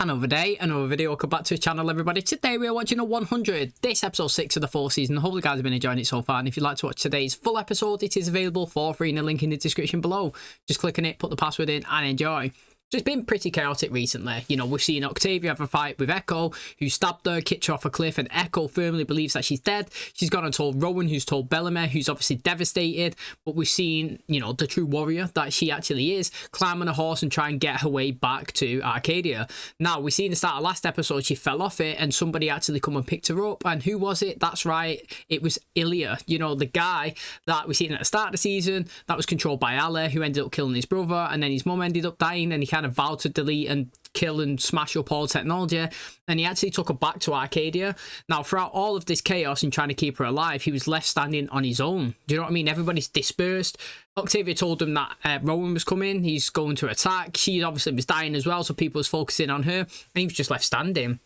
Another day, another video. Welcome back to the channel, everybody. Today we are watching a 100. This episode 6 of the 4th season. I hope you guys have been enjoying it so far. And if you'd like to watch today's full episode, it is available for free in the link in the description below. Just click on it, put the password in, and enjoy. So it's been pretty chaotic recently. You know, we've seen OCTAVIA have a fight with Echo, who stabbed her, kicked her off a cliff, and Echo firmly believes that she's dead. She's gone and told Rowan, who's told Bellamy, who's obviously devastated. But we've seen, you know, the true warrior that she actually is, climb on a horse and try and get her way back to Arcadia. Now, we see in the start of last episode, she fell off it, and somebody actually come and picked her up. And who was it? That's right, it was ILIAN. You know, the guy that we seen at the start of the season, that was controlled by Ali, who ended up killing his brother, and then his mum ended up dying, and he kind of vowed to delete and kill and smash up all technology, and he actually took her back to Arcadia. Now, throughout all of this chaos and trying to keep her alive, he was left standing on his own. Do you know what I mean? Everybody's dispersed. OCTAVIA told him that Rowan was coming, he's going to attack. She obviously was dying as well, so people was focusing on her, and he was just left standing.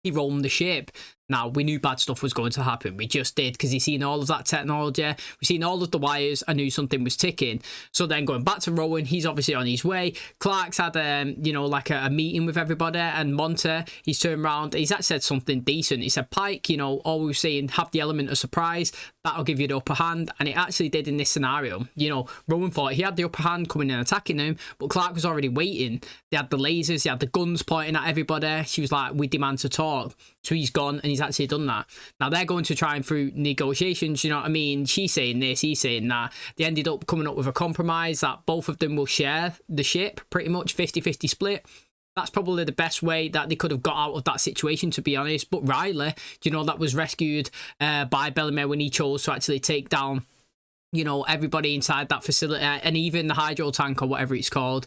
He roamed the ship. Now, we knew bad stuff was going to happen. We just did, because he's seen all of that technology. We've seen all of the wires. I knew something was ticking. So then going back to Rowan, he's obviously on his way. Clark's had, you know, like a meeting with everybody. And Monte, he's turned around. He's actually said something decent. He said, Pike, you know, always saying, have the element of surprise. That'll give you the upper hand. And it actually did in this scenario. You know, Rowan thought he had the upper hand coming in and attacking him, but Clark was already waiting. They had the lasers. They had the guns pointing at everybody. She was like, we demand to talk. So he's gone, and he's actually done that. Now, they're going to try and through negotiations, you know what I mean? She's saying this, he's saying that. They ended up coming up with a compromise that both of them will share the ship, pretty much 50-50 split. That's probably the best way that they could have got out of that situation, to be honest. But Riley, you know, that was rescued by Bellamy when he chose to actually take down, you know, everybody inside that facility, and even the hydro tank or whatever it's called.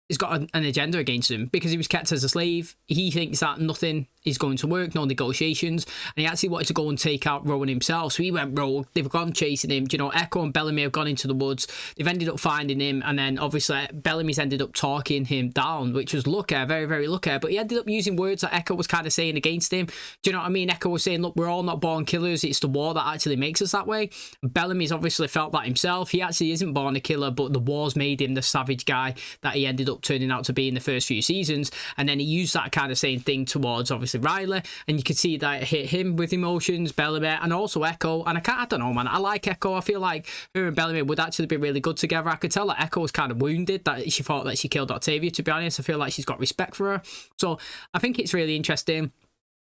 He's got an agenda against him because he was kept as a slave. He thinks that nothing is going to work, no negotiations, and he actually wanted to go and take out Rowan himself, so he went rogue. They've gone chasing him. You know, Echo and Bellamy have gone into the woods. They've ended up finding him, and then obviously Bellamy's ended up talking him down, which was lucky, very, very lucky, but he ended up using words that Echo was kind of saying against him. Do you know what I mean? Echo was saying, look, we're all not born killers, it's the war that actually makes us that way. Bellamy's obviously felt that himself. He actually isn't born a killer, but the war's made him the savage guy that he ended up turning out to be in the first few seasons. And then he used that kind of same thing towards obviously Riley, and you could see that it hit him with emotions, Bellamy, and also Echo. And I don't know, man, I like Echo. I feel like her and Bellamy would actually be really good together. I could tell that Echo was kind of wounded that she thought that she killed OCTAVIA, to be honest. I feel like she's got respect for her, so I think it's really interesting.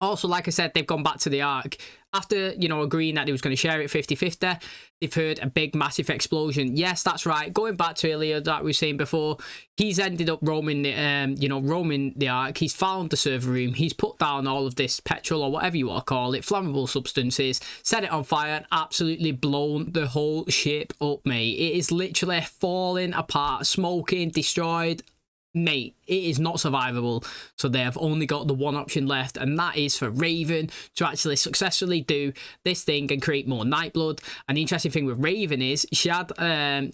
Also, like I said, they've gone back to the Ark. After, you know, agreeing that they was going to share it 50-50, they've heard a big, massive explosion. Yes, that's right. Going back to earlier that we were saying before, he's ended up roaming the, you know, roaming the Ark. He's found the server room. He's put down all of this petrol or whatever you want to call it, flammable substances, set it on fire, and absolutely blown the whole ship up, mate. It is literally falling apart, smoking, destroyed. Mate, it is not survivable. So they have only got the one option left, and that is for Raven to actually successfully do this thing and create more Nightblood. And the interesting thing with Raven is she had,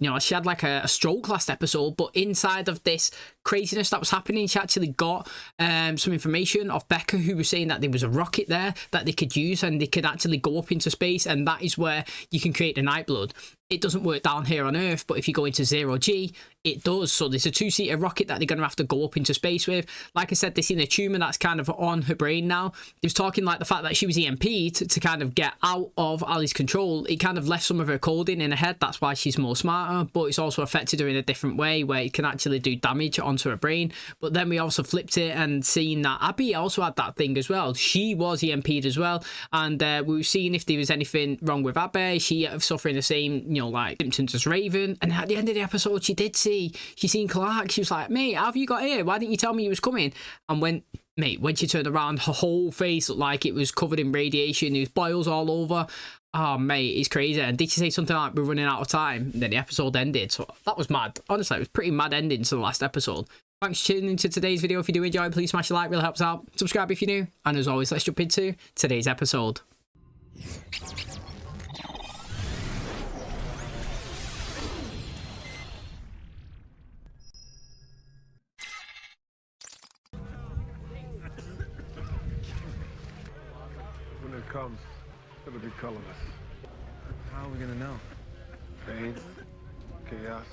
you know, she had like a stroke last episode, but inside of this craziness that was happening, she actually got some information off Becca, who was saying that there was a rocket there that they could use, and they could actually go up into space, and that is where you can create the Nightblood. It doesn't work down here on Earth, but if you go into 0G, it does. So there's a two-seater rocket that they're going to have to go up into space with. Like I said, they've seen a tumour that's kind of on her brain now. They was talking like the fact that she was EMP'd to kind of get out of Ali's control. It kind of left some of her coding in her head. That's why she's more smarter, but it's also affected her in a different way where it can actually do damage onto her brain. But then we also flipped it and seen that Abby also had that thing as well. She was EMP'd as well, and we were seeing if there was anything wrong with Abby. She suffering the same, you know, like symptoms as Raven. And at the end of the episode, she seen Clark. She was like, mate, how have you got here? Why didn't you tell me you was coming? And when she turned around, her whole face looked like it was covered in radiation. There was boils all over. Oh, mate, it's crazy. And did she say something like, we're running out of time? And then the episode ended. So that was mad. Honestly, it was pretty mad ending to the last episode. Thanks for tuning into today's video. If you do enjoy it, please smash a like, really helps out. Subscribe if you're new. And as always, let's jump into today's episode. When it comes, it'll be colorless. How are we gonna know? Pain, chaos.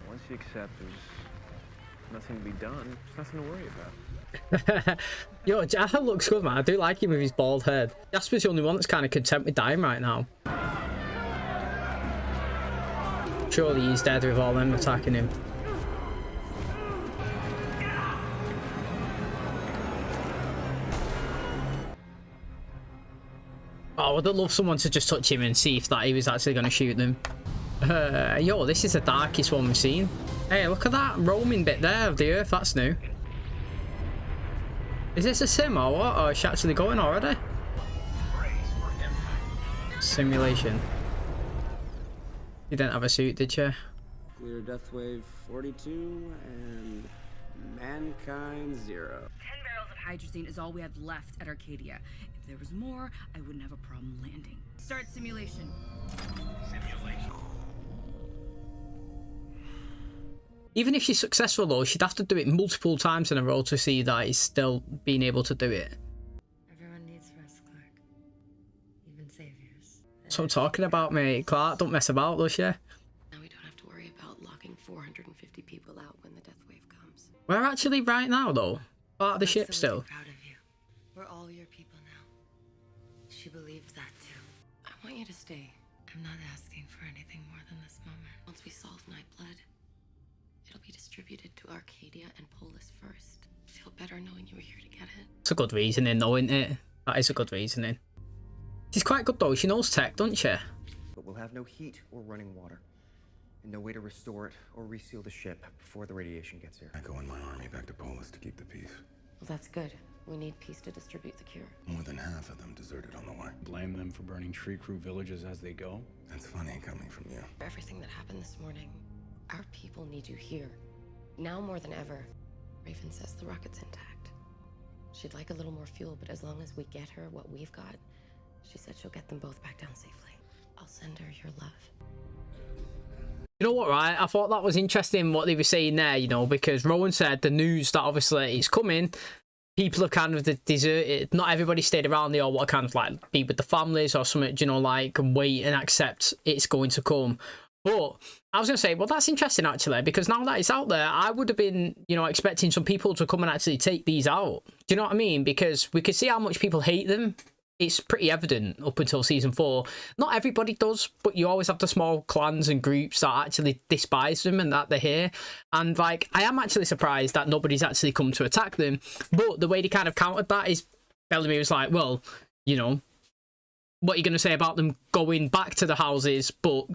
Once you accept, there's nothing to be done. There's nothing to worry about. Yo, Jasper looks good, man. I do like him with his bald head. Jasper's the only one that's kind of content with dying right now. Surely he's dead with all them attacking him. Oh, I'd love someone to just touch him and see if that he was actually going to shoot them. Yo, this is the darkest one we've seen. Hey, look at that roaming bit there of the earth. That's new. Is this a sim or what? Or is she actually going already? Simulation. You didn't have a suit, did you? Clear Death Wave 42 and Mankind 0. 10 barrels of hydrazine is all we have left at Arcadia. If there was more, I wouldn't have a problem landing. Start simulation. Even if she's successful though, she'd have to do it multiple times in a row to see that he's still being able to do it. Everyone needs rest, Clark. Even saviors. That's what I'm talking about, mate. Clark don't mess about, does she? Now we don't have to worry about locking 450 people out when the death wave comes. We're actually right now though. Part of the ship still. Proud of you. We're all your people now. She believes that too. I want you to stay. I'm not asking for anything more than this moment. Once we solve Nightblood, it'll be distributed to Arcadia and Polis first. Feel better knowing you were here to get it. It's a good reasoning though, isn't it? That is a good reasoning. She's quite good though. She knows tech, doesn't she? But we'll have no heat or running water, and no way to restore it or reseal the ship before the radiation gets here. I go in my army back to Polis to keep the peace. Well, that's good. We need peace to distribute the cure. More than half of them deserted on the way. Blame them for burning tree crew villages as they go? That's funny coming from you. For everything that happened this morning, our people need you here. Now more than ever. Raven says the rocket's intact. She'd like a little more fuel, but as long as we get her what we've got, she said she'll get them both back down safely. I'll send her your love. You know what, right? I thought that was interesting what they were saying there, you know, because Rowan said the news that obviously is coming, people have kind of deserted. Not everybody stayed around. They all want to kind of like be with the families or something, you know, like and wait and accept it's going to come. But I was going to say, well, that's interesting actually, because now that it's out there, I would have been, you know, expecting some people to come and actually take these out. Do you know what I mean? Because we could see how much people hate them. It's pretty evident up until season 4. Not everybody does, but you always have the small clans and groups that actually despise them and that they're here. And like, I am actually surprised that nobody's actually come to attack them. But the way they kind of countered that is, Bellamy was like, well, you know, what are you going to say about them going back to the houses, but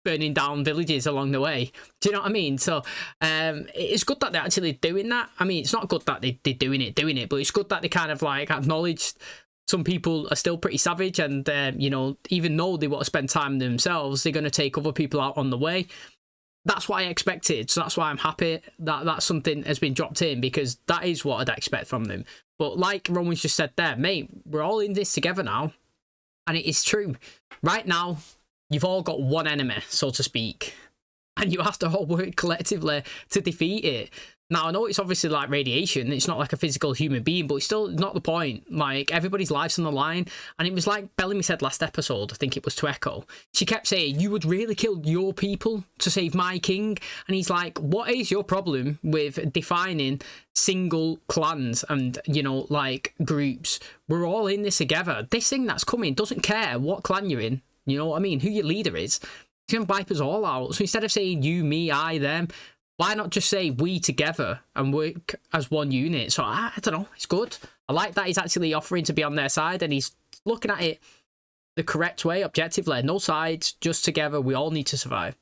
burning down villages along the way? Do you know what I mean? So it's good that they're actually doing that. I mean, it's not good that they're doing it, but it's good that they kind of like acknowledged some people are still pretty savage, and you know, even though they want to spend time themselves, they're going to take other people out on the way. That's what I expected, so that's why I'm happy that that's something has been dropped in, because that is what I'd expect from them. But like Roman's just said there, mate, we're all in this together now, and it is true. Right now, you've all got one enemy, so to speak, and you have to all work collectively to defeat it. Now, I know it's obviously like radiation, it's not like a physical human being, but it's still not the point. Like, everybody's life's on the line. And it was like Bellamy said last episode, I think it was to Echo. She kept saying, you would really kill your people to save my king. And he's like, what is your problem with defining single clans and, you know, like groups? We're all in this together. This thing that's coming doesn't care what clan you're in. You know what I mean? Who your leader is. It's going to wipe us all out. So instead of saying you, me, I, them, why not just say we together and work as one unit? So I don't know, it's good. I like that he's actually offering to be on their side, and he's looking at it the correct way, objectively. No sides, just together. We all need to survive.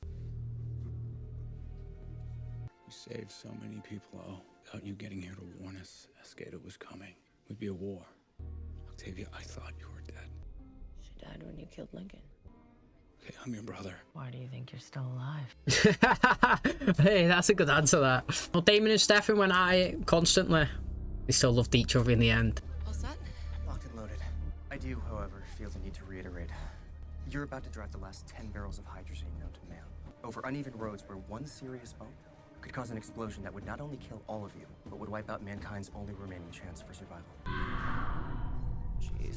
We saved so many people, without you getting here to warn us Escada was coming. Would be a war. Octavia, I thought you were dead. She died when you killed Lincoln. Okay, I'm your brother. Why do you think you're still alive? Hey, that's a good answer, that. Well, Damon and Stefan went at it constantly. They still loved each other in the end. All set? Locked and loaded. I do, however, feel the need to reiterate. You're about to drive the last 10 barrels of hydrazine known to man over uneven roads where one serious bump could cause an explosion that would not only kill all of you, but would wipe out mankind's only remaining chance for survival. Jeez.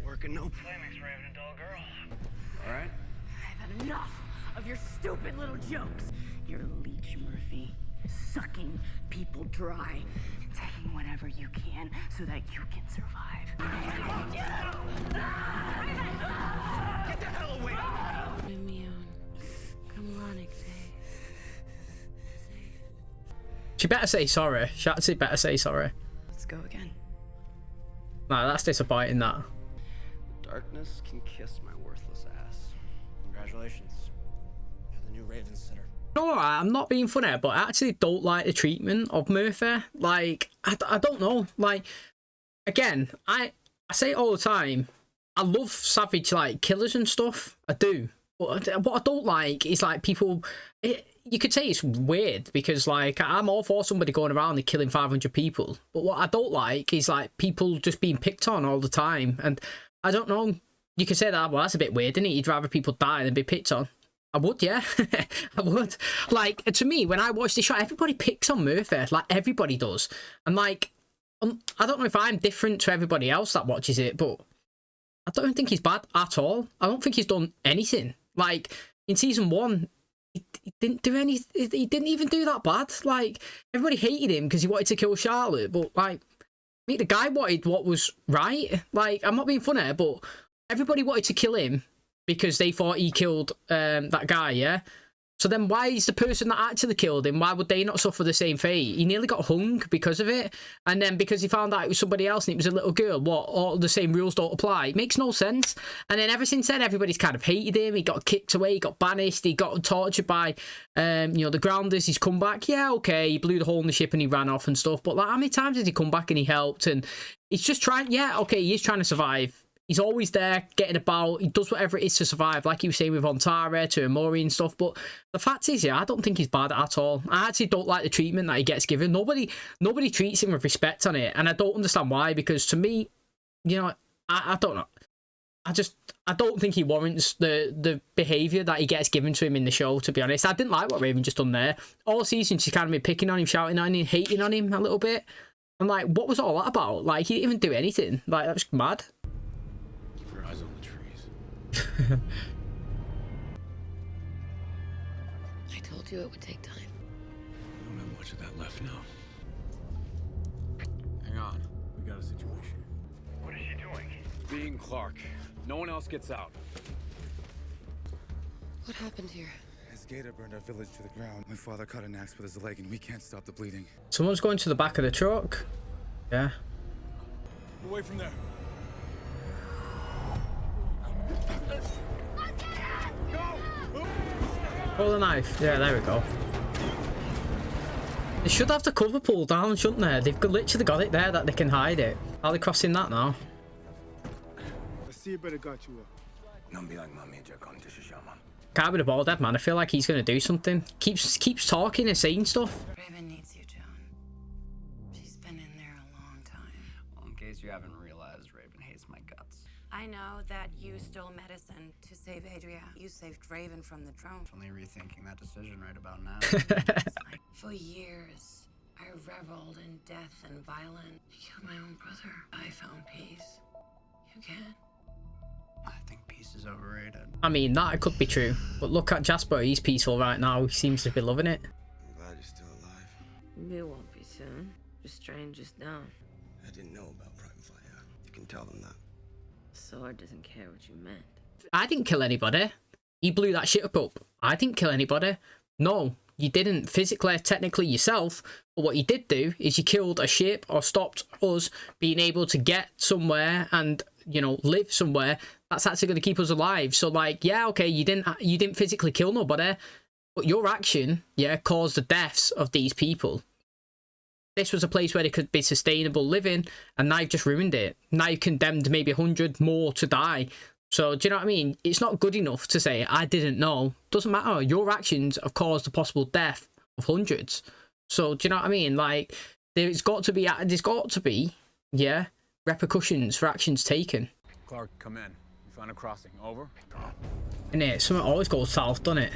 Working no playmix, Raven, a dull girl. All right? I've had enough of your stupid little jokes. You're Leech Murphy. sucking people dry, taking whatever you can so that you can survive. Get the hell away! She better say sorry. She actually better say sorry. Let's go again. Nah, that's disappointing, that. Darkness can kiss my worthless ass. Congratulations. You're the new Raven sitter. No, I'm not being funny, but I actually don't like the treatment of Murphy. Like, I don't know. Like, again, I say it all the time. I love savage, like, killers and stuff. I do. But what I don't like is, like, people... you could say it's weird because, like, I'm all for somebody going around and killing 500 people. But what I don't like is, like, people just being picked on all the time. And I don't know. You could say that, well, that's a bit weird, isn't it? You'd rather people die than be picked on. I would, yeah. I would. Like, to me, when I watch the show, everybody picks on Murphy. Like, everybody does. And, like, I don't know if I'm different to everybody else that watches it, but I don't think he's bad at all. I don't think he's done anything. Like, in season 1... He didn't do any. He didn't even do that bad. Like, everybody hated him because he wanted to kill Charlotte, but like, I mean, the guy wanted what was right. Like, I'm not being funny, but everybody wanted to kill him because they thought he killed that guy. Yeah. So then, why is the person that actually killed him? Why would they not suffer the same fate? He nearly got hung because of it, and then because he found out it was somebody else and it was a little girl, what? All the same rules don't apply. It makes no sense. And then ever since then, everybody's kind of hated him. He got kicked away. He got banished. He got tortured by, you know, the Grounders. He's come back. Yeah, okay. He blew the hole in the ship and he ran off and stuff. But like, how many times did he come back and he helped? And he's just trying. Yeah, okay. He is trying to survive. He's always there, getting about. He does whatever it is to survive, like he was saying with Ontara, to Amori and stuff. But the fact is, yeah, I don't think he's bad at all. I actually don't like the treatment that he gets given. Nobody treats him with respect on it, and I don't understand why. Because to me, you know, I don't know. I don't think he warrants the behaviour that he gets given to him in the show, to be honest. I didn't like what Raven just done there. All season, she's kind of been picking on him, shouting on him, hating on him a little bit. I'm like, what was all that about? Like, he didn't even do anything. Like, that was mad. Eyes on the trees. I told you it would take time. I don't have much of that left now. Hang on. We got a situation. What is she doing? Being Clark. No one else gets out. What happened here? His gator burned our village to the ground. My father cut an axe with his leg and we can't stop the bleeding. Someone's going to the back of the truck. Yeah. Away from there. Pull the knife. Yeah, there we go. They should have the cover pulled down, shouldn't they? They've literally got it there that they can hide it. Are they crossing that now? The sea better got you up. Guy with the bald head, man. I feel like he's gonna do something. Keeps talking and saying stuff. Raven needs you, Joan. She's been in there a long time. Well, in case you haven't realized, Raven hates my guts. I know that you stole medicine to save Adria. You saved Raven from the drone. Only rethinking that decision right about now. For years, I reveled in death and violence. I killed my own brother. I found peace. You can't. I think peace is overrated. I mean, that could be true. But look at Jasper. He's peaceful right now. He seems to be loving it. I'm glad you're still alive. You won't be soon. Your strain just now. I didn't know about Prime Fire. You can tell them that. Sword doesn't care what you meant. I didn't kill anybody. He blew that shit up. I didn't kill anybody. No, you didn't physically, technically yourself. But what you did do is you killed a ship or stopped us being able to get somewhere and, you know, live somewhere that's actually going to keep us alive. So, like, yeah, okay, you didn't physically kill nobody, but your action, yeah, caused the deaths of these people. This was a place where there could be sustainable living, and now you've just ruined it. Now you've condemned maybe 100 more to die. So, do you know what I mean? It's not good enough to say, I didn't know. Doesn't matter. Your actions have caused the possible death of hundreds. So, do you know what I mean? Like, there's got to be, yeah, repercussions for actions taken. Clark, come in. We found a crossing. Over. Innit? Something always goes south, doesn't it?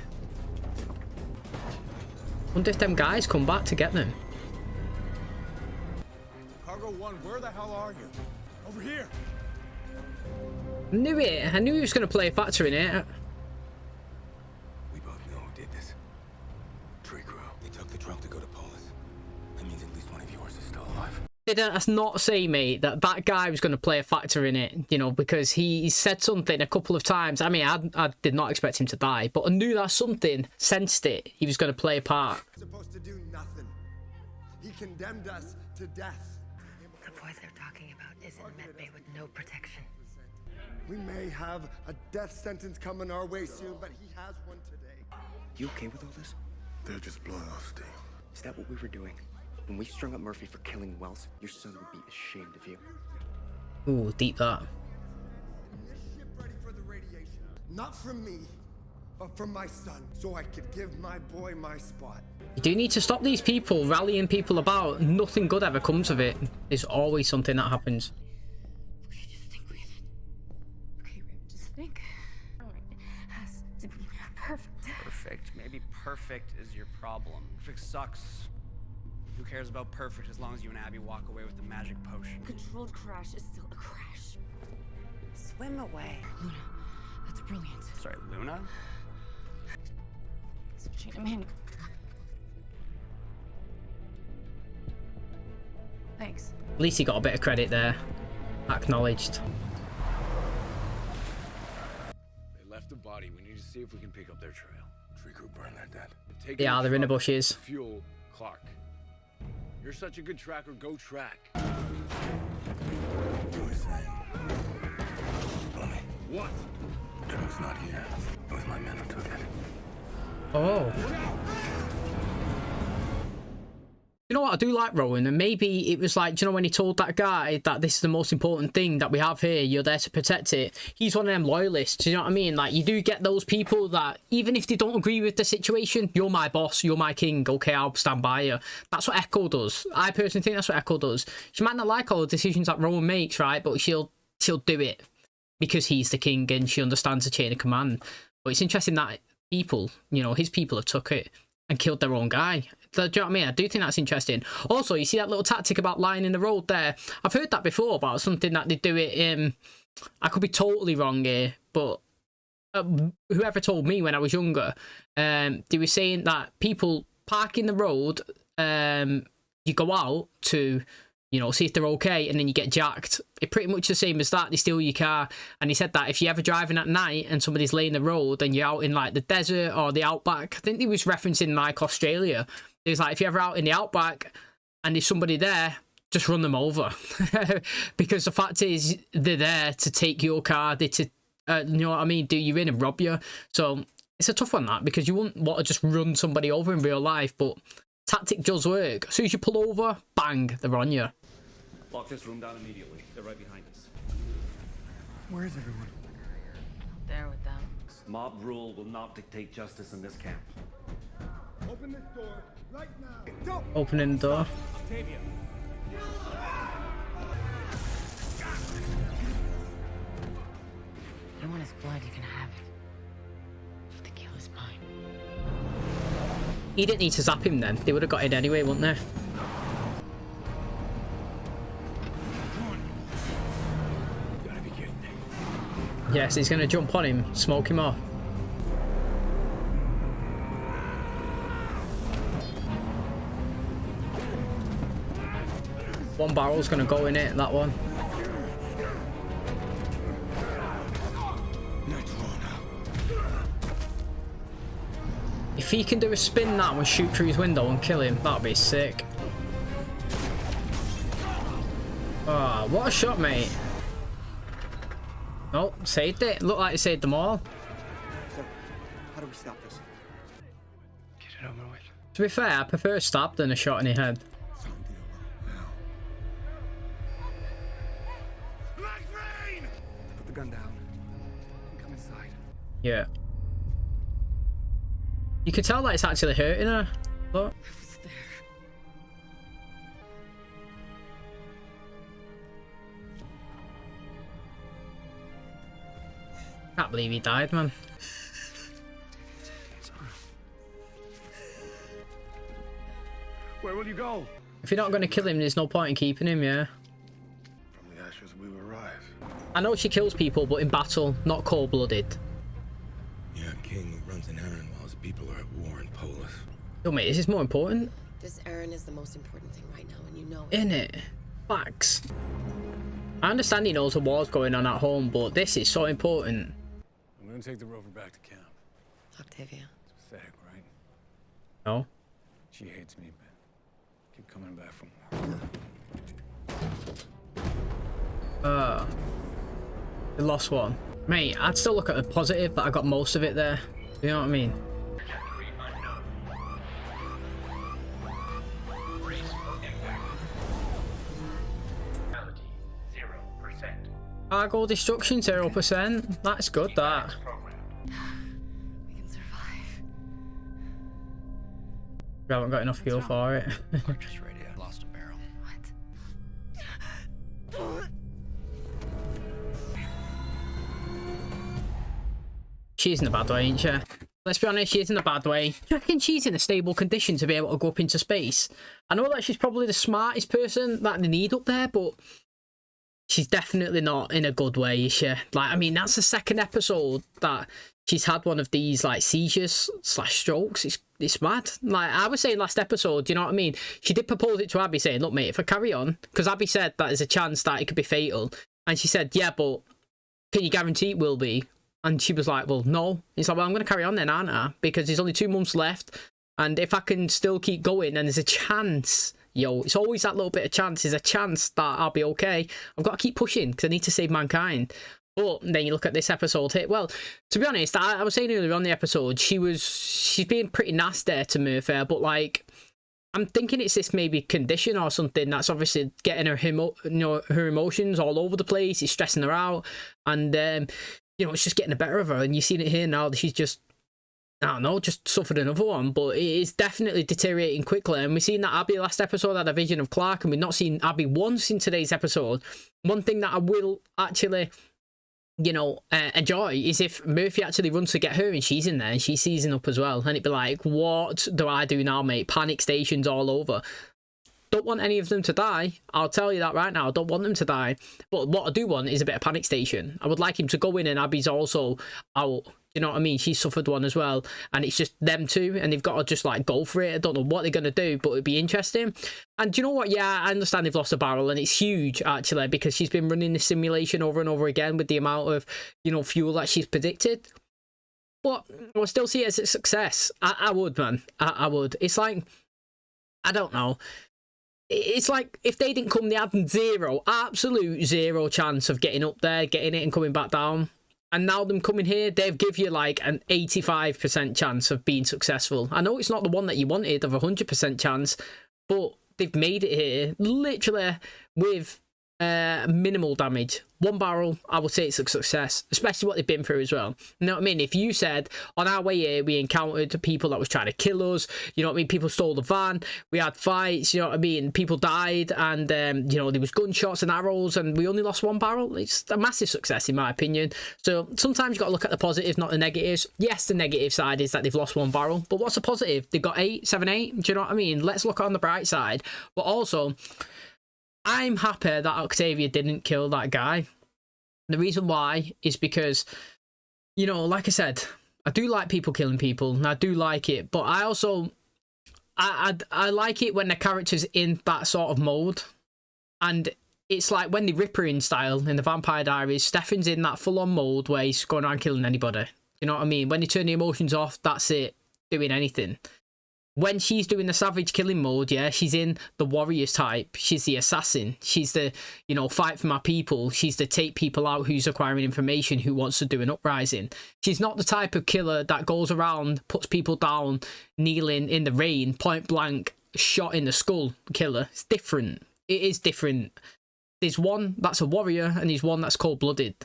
Wonder if them guys come back to get them. Cargo 1, where the hell are you? Over here. Knew it. I knew he was going to play a factor in it. We both know who did this. Tree crew. They took the drone to go to Poland. did that's not say, mate, that that guy was going to play a factor in it, you know, because he said something a couple of times. I mean, I did not expect him to die, but I knew that something, sensed it, he was going to play a part. Supposed to do nothing. He condemned us to death. The boy they're talking about is in medbay with no protection. We may have a death sentence coming our way soon, but he has one today. You okay with all this? They're just blowing off steam. Is that what we were doing? When we strung up Murphy for killing Wells, your son would be ashamed of you. Ooh, deep that. This ship ready for the radiation. Not from me, but from my son, so I could give my boy my spot. You do need to stop these people rallying people about. Nothing good ever comes of it. There's always something that happens. Okay, just think, breathe. Okay, Raven, just think. Oh, it has to be perfect. Perfect. Maybe perfect is your problem. Perfect sucks. Who cares about perfect as long as you and Abby walk away with the magic potion? Controlled crash is still a crash. Swim away. Luna, that's brilliant. Sorry, Luna? Switching to manual. Thanks. At least he got a bit of credit there. Acknowledged. They left the body. We need to see if we can pick up their trail. Tree crew burn that dead. Take Yeah, they're in the bushes. Fuel, Clark. You're such a good tracker. Go track. What are we saying? Tell me. What? The truck's not here. It was my men who took it. Oh. You know what, I do like Rowan, and maybe it was like, do you know, when he told that guy that this is the most important thing that we have here, you're there to protect it, he's one of them loyalists, you know what I mean? Like, you do get those people that, even if they don't agree with the situation, you're my boss, you're my king, okay, I'll stand by you. That's what Echo does. I personally think that's what Echo does. She might not like all the decisions that Rowan makes, right, but she'll do it because he's the king and she understands the chain of command. But it's interesting that people, you know, his people have took it and killed their own guy. Do you know what I mean? I do think that's interesting. Also, you see that little tactic about lying in the road there? I've heard that before about something that they do it. I could be totally wrong here, but whoever told me when I was younger, they were saying that people park in the road, you go out to, you know, see if they're okay, and then you get jacked. It's pretty much the same as that. They steal your car. And he said that if you're ever driving at night and somebody's laying the road and you're out in like the desert or the outback, I think he was referencing like Australia. He was like, if you're ever out in the outback and there's somebody there, just run them over. Because the fact is, they're there to take your car, you know what I mean, do you in and rob you. So it's a tough one, that, because you wouldn't want to just run somebody over in real life, but tactic does work. As soon as you pull over, bang, they're on you. Lock this room down immediately. They're right behind us. Where is everyone? There with them. Mob rule will not dictate justice in this camp. Open this door right now. Don't. Opening the door. Octavia. You want his blood, you can have it. The kill is mine. He didn't need to zap him then. They would have got in anyway, wouldn't they? You gotta be kidding me. Yes, he's going to jump on him, smoke him off. One barrel's going to go in it, that one. If he can do a spin that and shoot through his window and kill him, that'd be sick. Oh, what a shot, mate. Oh, saved it. Looked like he saved them all. So, how do we stop this? Get it over with. To be fair, I prefer a stab than a shot in the head. Put the gun down and come inside. Yeah. You can tell that it's actually hurting her. Look. I was there. Can't believe he died, man. Where will you go? If you're not going to kill him, there's no point in keeping him, yeah. From the ashes we will rise. I know she kills people, but in battle, not cold-blooded. Yeah, king who runs an errand while his people are at war in Polis. Yo, mate, this is more important. This errand is the most important thing right now, and you know it. Isn't it? Facts. I understand he knows a war's going on at home, but this is so important. I'm gonna take the rover back to camp. Octavia. It's pathetic, right? No? She hates me, but keep coming back for more. The lost one. Mate, I'd still look at a positive, but I got most of it there. You know what I mean? Cargo destruction 0%. That's good, that. We can survive. We haven't got enough fuel for it. Just radio. Lost a barrel. What? She's in a bad way, ain't she? Let's be honest, she's in a bad way. Do you reckon she's in a stable condition to be able to go up into space? I know that she's probably the smartest person that they need up there, but she's definitely not in a good way, is she? Like, I mean, that's the second episode that she's had one of these, like, seizures / strokes. It's mad. Like, I was saying last episode, do you know what I mean? She did propose it to Abby, saying, look, mate, if I carry on, because Abby said that there's a chance that it could be fatal. And she said, yeah, but can you guarantee it will be? And she was like, well, no. It's like, well, I'm going to carry on then, aren't I? Because there's only 2 months left. And if I can still keep going, and there's a chance, yo, it's always that little bit of chance. There's a chance that I'll be okay. I've got to keep pushing because I need to save mankind. But then you look at this episode here. Well, to be honest, I was saying earlier on the episode, she's being pretty nasty to Murphy. But, like, I'm thinking it's this maybe condition or something that's obviously getting her emotions all over the place. It's stressing her out. And, you know, it's just getting the better of her. And you've seen it here now that she's just, I don't know, just suffered another one. But it is definitely deteriorating quickly. And we've seen that Abby last episode had a vision of Clark, and we've not seen Abby once in today's episode. One thing that I will actually, you know, enjoy is if Murphy actually runs to get her and she's in there and she's seizing up as well. And it'd be like, what do I do now, mate? Panic stations all over. Don't want any of them to die. I'll tell you that right now. I don't want them to die. But what I do want is a bit of panic station. I would like him to go in and Abby's also out. You know what I mean? She suffered one as well. And it's just them two. And they've got to just like go for it. I don't know what they're going to do, but it'd be interesting. And do you know what? Yeah, I understand they've lost a barrel. And it's huge, actually, because she's been running this simulation over and over again with the amount of, you know, fuel that she's predicted. But I would still see it as a success. I would, man. I would. It's like, I don't know. It's like if they didn't come, they had absolute zero chance of getting up there, getting it and coming back down. And now them coming here, they've give you like an 85% chance of being successful. I know it's not the one that you wanted of 100% chance, but they've made it here literally with minimal damage. 1 barrel, I would say it's a success, especially what they've been through as well. You know what I mean? If you said on our way here we encountered people that was trying to kill us, you know what I mean, people stole the van, we had fights, you know what I mean, people died, and you know, there was gunshots and arrows, and we only lost 1 barrel. It's a massive success in my opinion. So sometimes you've got to look at the positives, not the negatives. Yes, the negative side is that they've lost 1 barrel, but what's the positive? They've got 7, 8. Do you know what I mean? Let's look on the bright side. But also, I'm happy that Octavia didn't kill that guy. The reason why is because, you know, like I said, I do like people killing people, and I do like it, but I also, I like it when the character's in that sort of mode. And it's like when they rip her in style in the Vampire Diaries, Stefan's in that full-on mode where he's going around killing anybody. You know what I mean? When they turn the emotions off, that's it, doing anything. When she's doing the savage killing mode, yeah, she's in the warriors type. She's the assassin. She's the, you know, fight for my people. She's the take people out who's acquiring information, who wants to do an uprising. She's not the type of killer that goes around, puts people down, kneeling in the rain, point blank, shot in the skull killer. It's different. It is different. There's one that's a warrior and there's one that's cold-blooded.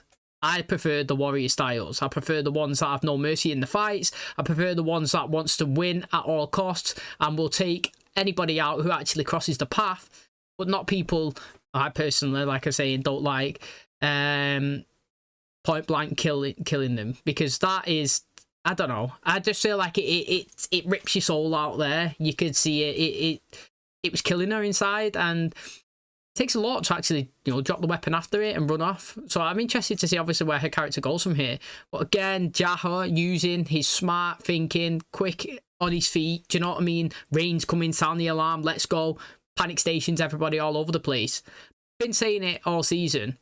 I prefer the warrior styles. I prefer the ones that have no mercy in the fights. I prefer the ones that wants to win at all costs and will take anybody out who actually crosses the path, but not people I personally, like I'm saying, don't like point blank killing them, because that is, I don't know. I just feel like it rips your soul out there. You could see it was killing her inside, and it takes a lot to actually, you know, drop the weapon after it and run off. So I'm interested to see, obviously, where her character goes from here. But again, Jaha using his smart thinking, quick on his feet. Do you know what I mean? Rain's coming, sound the alarm, let's go. panic stations, everybody all over the place. Been saying it all season.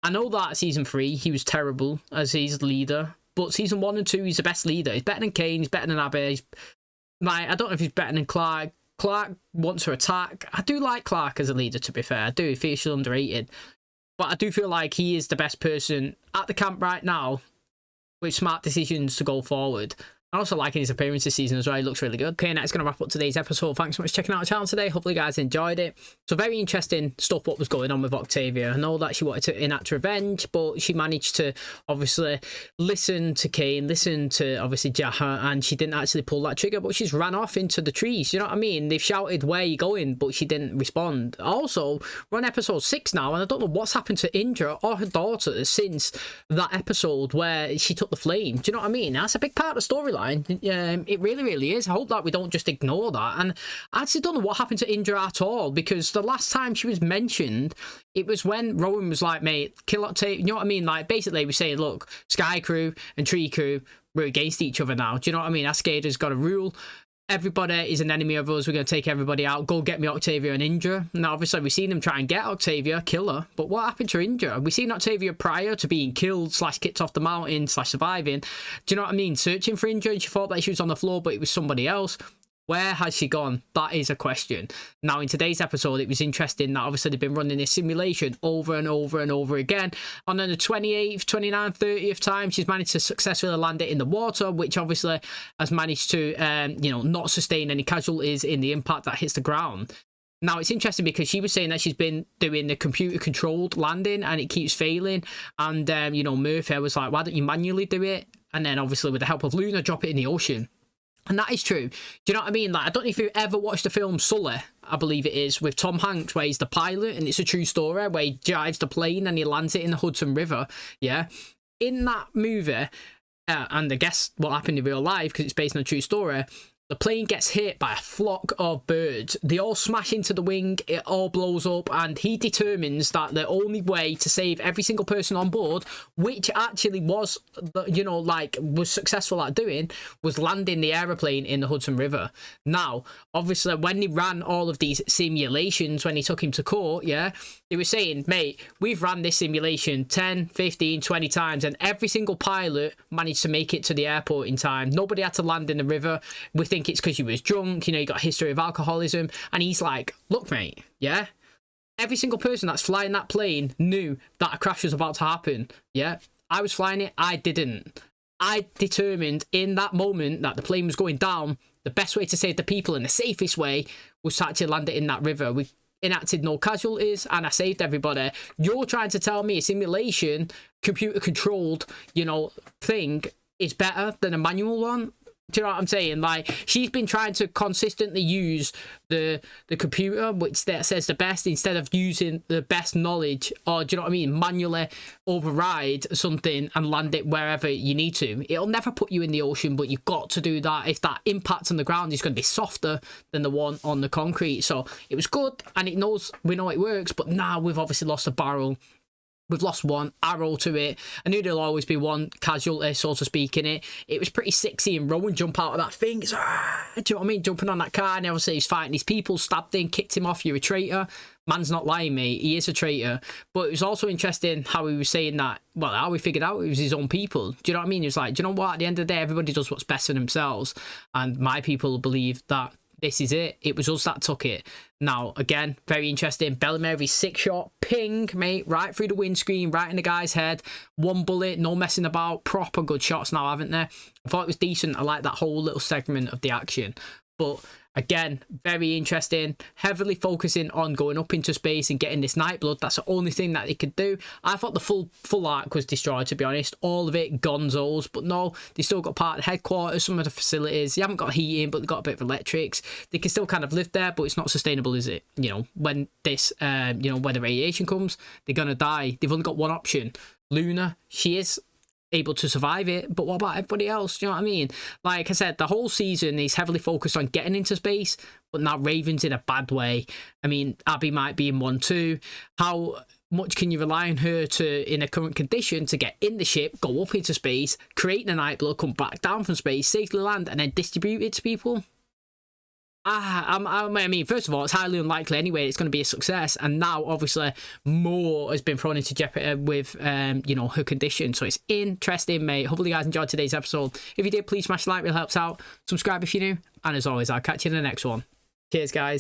I know that season 3 he was terrible as his leader, but season 1 and 2 he's the best leader. He's better than Kane, he's better than Abby. I don't know if he's better than Clark. Clark wants to attack. I do like Clark as a leader, to be fair. I do. He feels underrated. But I do feel like he is the best person at the camp right now with smart decisions to go forward. I also liking his appearance this season as well. He looks really good. Okay, that's going to wrap up today's episode. Thanks so much for checking out the channel today. Hopefully you guys enjoyed it. So very interesting stuff what was going on with Octavia. I know that she wanted to enact revenge, but she managed to obviously listen to Kane, listen to obviously Jaha, and she didn't actually pull that trigger, but she's ran off into the trees. You know what I mean? They've shouted, "Where are you going?" but she didn't respond. Also, we're on episode 6 now, and I don't know what's happened to Indra or her daughter since that episode where she took the flame. Do you know what I mean? That's a big part of the storyline. It really, really is. I hope that we don't just ignore that. And I actually don't know what happened to Indra at all, because the last time she was mentioned, it was when Rowan was like, mate, kill Octavia. You know what I mean? Like, basically, we're saying, look, Sky Crew and Tree Crew, we're against each other now. Do you know what I mean? Ascade's got a rule. Everybody is an enemy of us. We're going to take everybody out. Go get me Octavia and Indra. Now, obviously, we've seen them try and get Octavia, kill her. But what happened to Indra? We've seen Octavia prior to being killed, / kicked off the mountain, / surviving. Do you know what I mean? Searching for Indra, and she thought that she was on the floor, but it was somebody else. Where has she gone? That is a question. Now, in today's episode, it was interesting that obviously they've been running this simulation over and over and over again. And on the 28th, 29th, 30th time, she's managed to successfully land it in the water, which obviously has managed to, not sustain any casualties in the impact that hits the ground. Now, it's interesting because she was saying that she's been doing the computer-controlled landing and it keeps failing. And, Murphy was like, why don't you manually do it? And then, obviously, with the help of Luna, drop it in the ocean. And that is true. Do you know what I mean? Like, I don't know if you've ever watched the film Sully, I believe it is, with Tom Hanks, where he's the pilot, and it's a true story, where he drives the plane and he lands it in the Hudson River, yeah? In that movie, and I guess what happened in real life, because it's based on a true story, the plane gets hit by a flock of birds. They all smash into the wing, it all blows up, and he determines that the only way to save every single person on board, which actually was, was successful at doing, was landing the aeroplane in the Hudson River. Now, obviously, when he ran all of these simulations, when he took him to court, yeah, they were saying, mate, we've ran this simulation 10, 15, 20 times, and every single pilot managed to make it to the airport in time. Nobody had to land in the river. We think it's because you was drunk, you got a history of alcoholism. And he's like, look, mate, yeah, every single person that's flying that plane knew that a crash was about to happen. Yeah, I was flying it, I didn't. I determined in that moment that the plane was going down, the best way to save the people and the safest way was to actually land it in that river. We enacted no casualties and I saved everybody. You're trying to tell me a simulation, computer controlled, thing is better than a manual one? Do you know what I'm saying? Like, she's been trying to consistently use the computer, which that says the best, instead of using the best knowledge, or, do you know what I mean, manually override something and land it wherever you need to. It'll never put you in the ocean, but you've got to do that if that impact on the ground is going to be softer than the one on the concrete. So it was good, and we know it works, but now we've obviously lost a barrel. We've lost one arrow to it. I knew there'll always be one casualty, so to speak, in it. It was pretty sexy and Rowan jump out of that thing. It's, do you know what I mean? Jumping on that car, and obviously he's fighting his people, stabbed him, kicked him off. You're a traitor. Man's not lying, mate. He is a traitor. But it was also interesting how he was saying that, well, how we figured out it was his own people. Do you know what I mean? He was like, do you know what? At the end of the day, everybody does what's best for themselves. And my people believe that this is it. It was us that took it. Now, again, very interesting. Bellamary 6-shot, ping, mate, right through the windscreen, right in the guy's head. One bullet, no messing about. Proper good shots now, haven't they? I thought it was decent. I like that whole little segment of the action. But again, very interesting. Heavily focusing on going up into space and getting this Nightblood. That's the only thing that they could do. I thought the full arc was destroyed, to be honest. All of it gonzos. But no, they still got part of the headquarters, some of the facilities. They haven't got heating, but they've got a bit of electrics. They can still kind of live there, but it's not sustainable, is it? When this, when the radiation comes, they're going to die. They've only got one option. Luna, she is able to survive it, but what about everybody else? Do you know what I mean? Like I said, the whole season is heavily focused on getting into space, but now Raven's in a bad way. I mean, Abby might be in one too. How much can you rely on her to, in a current condition, to get in the ship, go up into space, create the Nightblood, come back down from space, safely land, and then distribute it to people? I mean, first of all, it's highly unlikely anyway it's going to be a success, and now obviously more has been thrown into jeopardy with you know, her condition. So it's interesting, mate. Hopefully you guys enjoyed today's episode. If you did, please smash the like, really helps out. Subscribe if you're new, and as always, I'll catch you in the next one. Cheers, guys.